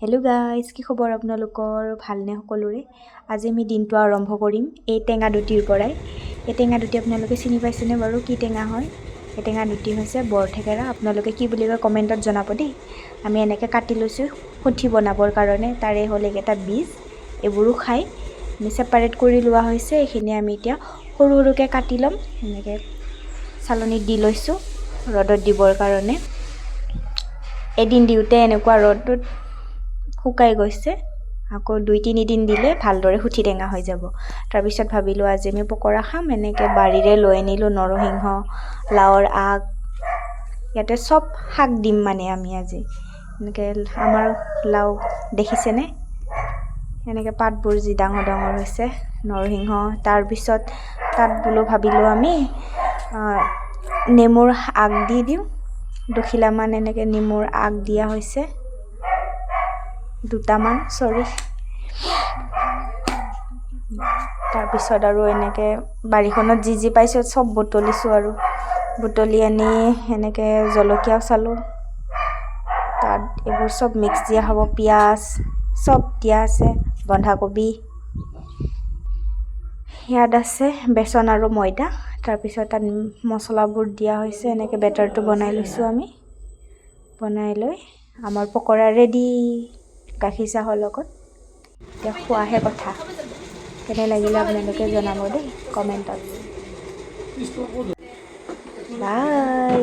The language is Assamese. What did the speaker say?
হেল্ল' গাইজ, কি খবৰ আপোনালোকৰ? ভালনে সকলোৰে? আজি আমি দিনটো আৰম্ভ কৰিম এই টেঙা দুটিৰ পৰাই। এই টেঙা দুটি আপোনালোকে চিনি পাইছেনে বাৰু? কি টেঙা হয়? এই টেঙা দুটি হৈছে বৰথেকেৰা। আপোনালোকে কি বুলি কয় কমেণ্টত জনাব দেই। আমি এনেকৈ কাটি লৈছোঁ শুঠি বনাবৰ কাৰণে। তাৰে হ'ল এইকেইটা বীজ, এইবোৰো খাই আমি ছেপাৰেট কৰি লোৱা হৈছে। এইখিনি আমি এতিয়া সৰু সৰুকৈ কাটি ল'ম। এনেকৈ চালনীত দি লৈছোঁ ৰ'দত দিবৰ কাৰণে। এদিন দিওঁতে এনেকুৱা ৰ'দত শুকাই গৈছে। আকৌ 2-3 দিন দিলে ভালদৰে শুঠি টেঙা হৈ যাব। তাৰপিছত ভাবিলোঁ আজি আমি পকৰা খাম। এনেকৈ বাৰীৰে লৈ আনিলোঁ নৰসিংহ, লাওৰ আগ, ইয়াতে চব শাক দিম মানে আমি আজি। এনেকৈ আমাৰ লাও দেখিছেনে? এনেকৈ পাতবোৰ যি ডাঙৰ ডাঙৰ হৈছে, নৰসিংহ। তাৰপিছত তাত ভাবিলোঁ আমি নেমুৰ আগ দি দিওঁ। 2 খিলামান এনেকৈ নেমুৰ আগ দিয়া হৈছে, 2টামান চৰি। তাৰপিছত আৰু এনেকৈ বাৰীখনত যি পাইছোঁ চব বুটলিছোঁ আৰু বুটলি আনি এনেকৈ জলকীয়াও চালোঁ। তাত এইবোৰ চব মিক্স দিয়া হ'ব, পিঁয়াজ চব দিয়া আছে, বন্ধাকবি, ইয়াত আছে বেচন আৰু ময়দা। তাৰপিছত তাত মছলাবোৰ দিয়া হৈছে। এনেকৈ বেটাৰটো বনাই লৈছোঁ আমি। বনাই লৈ আমাৰ পকৰা ৰেডি গাখীৰ চাহৰ লগত। এতিয়া খোৱাহে কথা। কেনে লাগিলে আপোনালোকে জনাব দেই কমেণ্টত। বাই।